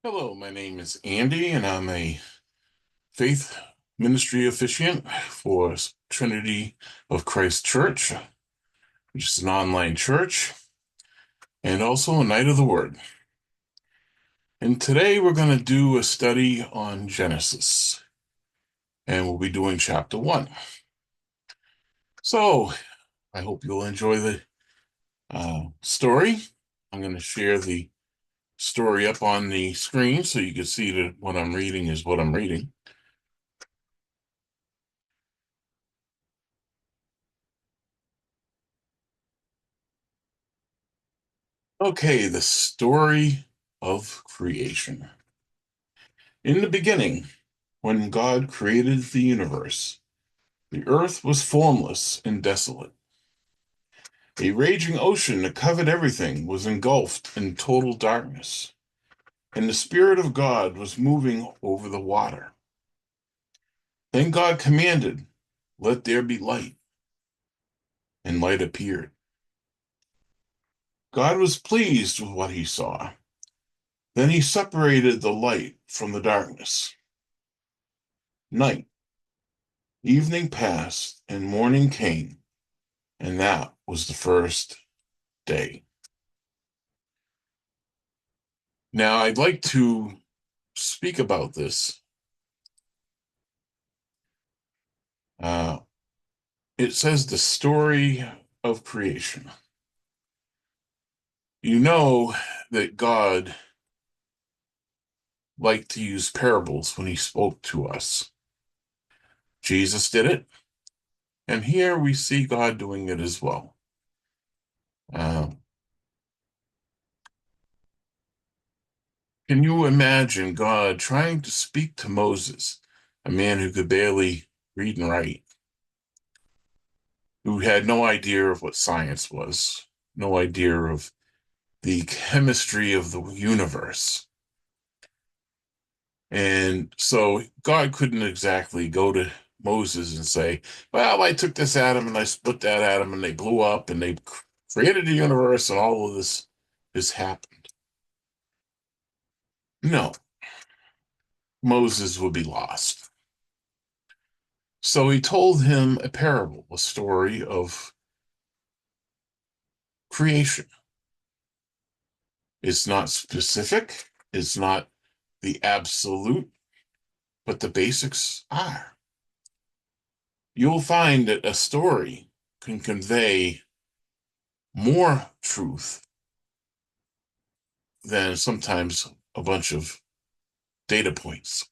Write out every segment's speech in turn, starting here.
Hello, my name is Andy, and I'm a faith ministry officiant for Trinity of Christ Church, which is an online church, and also a Knight of the Word. And today we're going to do a study on Genesis, and we'll be doing chapter 1. So I hope you'll enjoy the story. I'm going to share the story up on the screen so you can see that what I'm reading is what I'm reading. Okay, the story of creation. In the beginning, when God created the universe, the earth was formless and desolate. A raging ocean that covered everything was engulfed in total darkness, and the Spirit of God was moving over the water. Then God commanded, "Let there be light," and light appeared. God was pleased with what he saw. Then he separated the light from the darkness. Night, evening passed, and morning came, and that was the first day. Now, I'd like to speak about this. Uh, it says the story of creation. You know that God liked to use parables when he spoke to us. Jesus did it, and here we see God doing it as well. Uh, can you imagine God trying to speak to Moses, a man who could barely read and write, who had no idea of what science was, no idea of the chemistry of the universe? And so God couldn't exactly go to Moses and say, "Well, I took this atom and I split that atom and they blew up and they created the universe and all of this happened." No, Moses would be lost. So he told him a parable, a story of creation. It's not specific, it's not the absolute, but the basics are. You'll find that a story can convey more truth than sometimes a bunch of data points.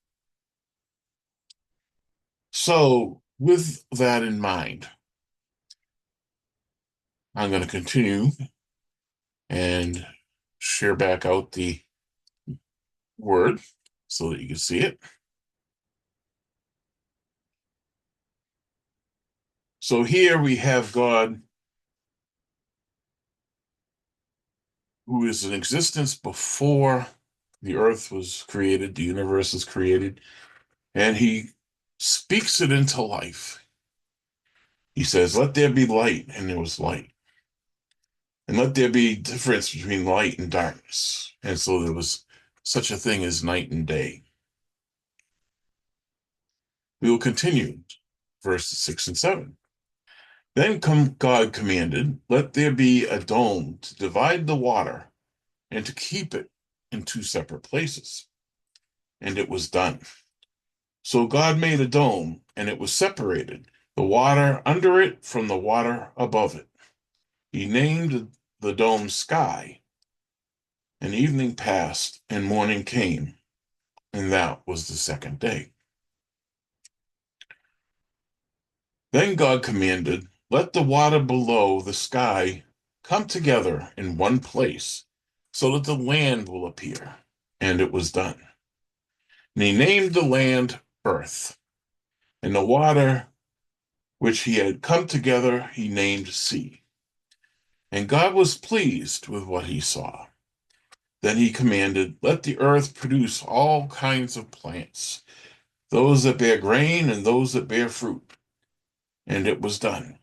So, with that in mind, I'm going to continue and share back out the word so that you can see it. So, here we have God, who is in existence before the earth was created, the universe was created, and he speaks it into life. He says, "Let there be light," and there was light. "And let there be difference between light and darkness." And so there was such a thing as night and day. We will continue, verses 6 and 7. Then God commanded, "Let there be a dome to divide the water and to keep it in two separate places." And it was done. So God made a dome, and it was separated, the water under it from the water above it. He named the dome Sky. And evening passed, and morning came, and that was the second day. Then God commanded, "Let the water below the sky come together in one place, so that the land will appear." And it was done. And he named the land Earth, and the water which he had come together he named Sea. And God was pleased with what he saw. Then he commanded, "Let the earth produce all kinds of plants, those that bear grain and those that bear fruit." And it was done.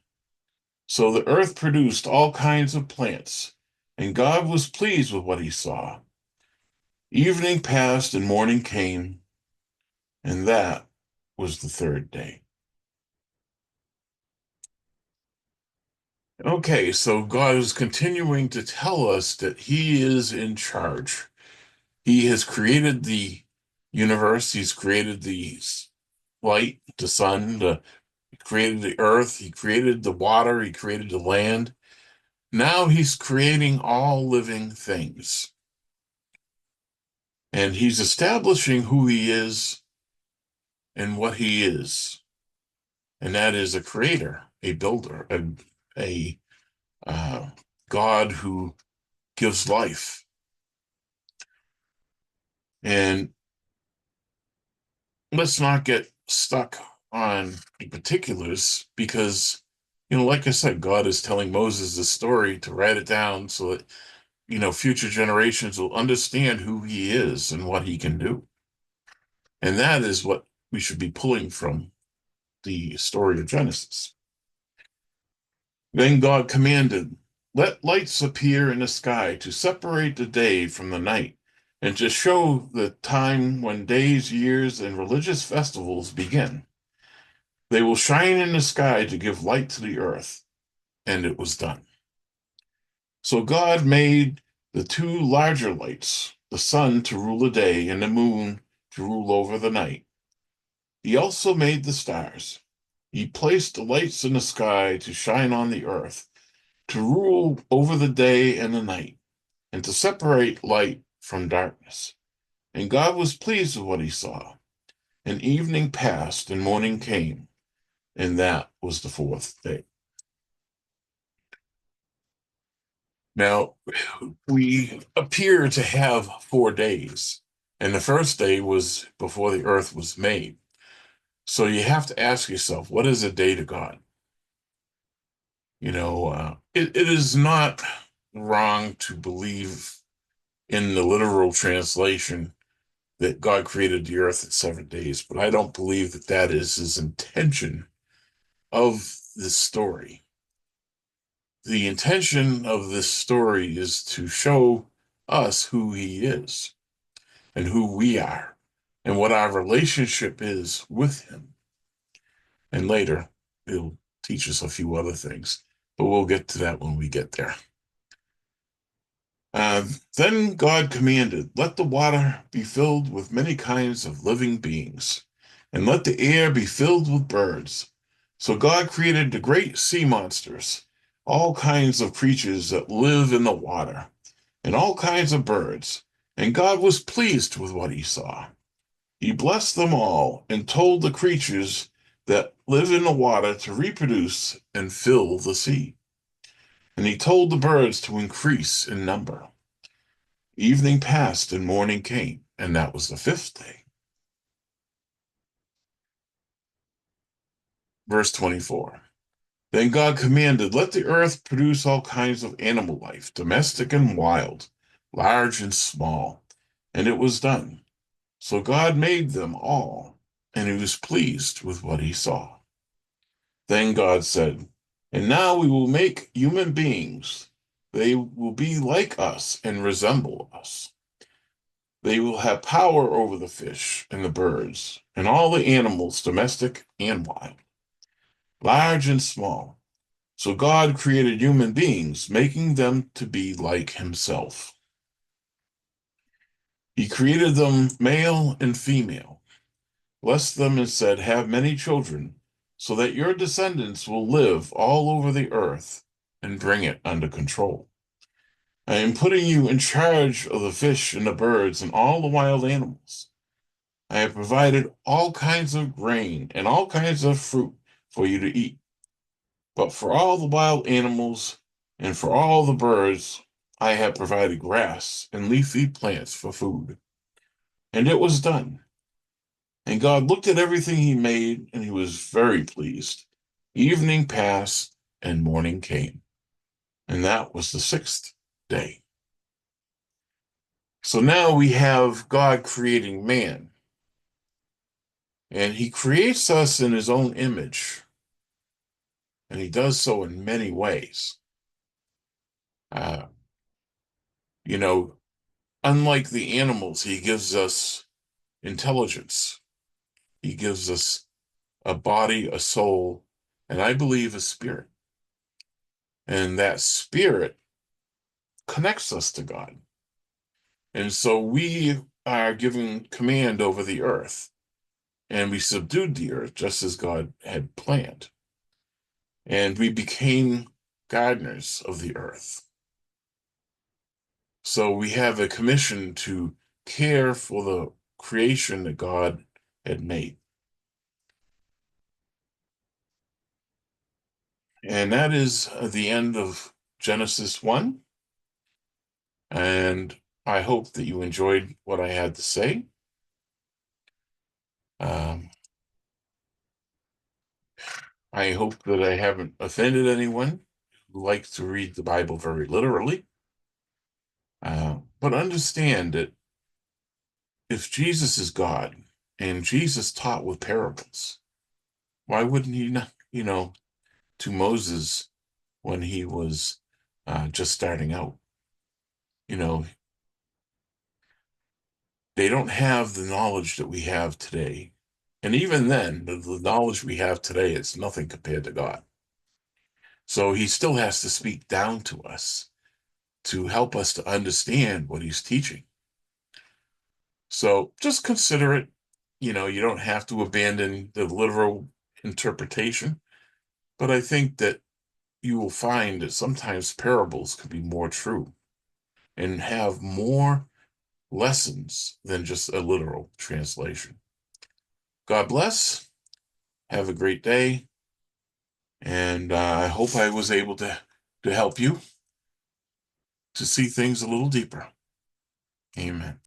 So the earth produced all kinds of plants, and God was pleased with what he saw. Evening passed and morning came, and that was the third day. Okay, so God is continuing to tell us that He is in charge. He has created the universe, He's created the light, the sun, He created the earth, He created the water, He created the land. Now He's creating all living things. And He's establishing who He is and what He is. And that is a creator, a builder, a uh, God who gives life. And let's not get stuck on the particulars because, like I said, God is telling Moses the story to write it down so that, future generations will understand who he is and what he can do. And that is what we should be pulling from the story of Genesis. Then God commanded, "Let lights appear in the sky to separate the day from the night, and to show the time when days, years, and religious festivals begin. They will shine in the sky to give light to the earth." And it was done. So God made the two larger lights, the sun to rule the day and the moon to rule over the night. He also made the stars. He placed the lights in the sky to shine on the earth, to rule over the day and the night, and to separate light from darkness. And God was pleased with what he saw. And evening passed and morning came, and that was the fourth day. Now, we appear to have 4 days, and the first day was before the earth was made. So you have to ask yourself, what is a day to God? It is not wrong to believe in the literal translation that God created the earth in 7 days, but I don't believe that that is his intention of this story. The intention of this story is to show us who he is and who we are and what our relationship is with him. And later, he'll teach us a few other things, but we'll get to that when we get there. Then God commanded, "Let the water be filled with many kinds of living beings, and let the air be filled with birds." So God created the great sea monsters, all kinds of creatures that live in the water, and all kinds of birds. And God was pleased with what he saw. He blessed them all and told the creatures that live in the water to reproduce and fill the sea. And he told the birds to increase in number. Evening passed and morning came, and that was the fifth day. Verse 24. Then God commanded, "Let the earth produce all kinds of animal life, domestic and wild, large and small." And it was done. So God made them all, and he was pleased with what he saw. Then God said, "And now we will make human beings. They will be like us and resemble us. They will have power over the fish and the birds and all the animals, domestic and wild, large and small." So God created human beings, making them to be like himself. He created them male and female, blessed them, and said, "Have many children, so that your descendants will live all over the earth and bring it under control. I am putting you in charge of the fish and the birds and all the wild animals. I have provided all kinds of grain and all kinds of fruit for you to eat. But for all the wild animals and for all the birds, I have provided grass and leafy plants for food." And it was done. And God looked at everything he made, and he was very pleased. Evening passed and morning came, and that was the sixth day. So now we have God creating man, and he creates us in his own image, and he does so in many ways. Uh, you know, unlike the animals, he gives us intelligence. He gives us a body, a soul, and I believe a spirit. And that spirit connects us to God. And so we are given command over the earth, and we subdued the earth just as God had planned. And we became gardeners of the earth. So we have a commission to care for the creation that God had made. And that is the end of Genesis 1. And I hope that you enjoyed what I had to say. Um, I hope that I haven't offended anyone who likes to read the Bible very literally. But understand that if Jesus is God and Jesus taught with parables, why wouldn't he not, to Moses when he was just starting out? You know, they don't have the knowledge that we have today. And even then, the knowledge we have today is nothing compared to God. So he still has to speak down to us to help us to understand what he's teaching. So just consider it. You don't have to abandon the literal interpretation, but I think that you will find that sometimes parables can be more true and have more lessons than just a literal translation. God bless. Have a great day. And I hope I was able to help you to see things a little deeper. Amen.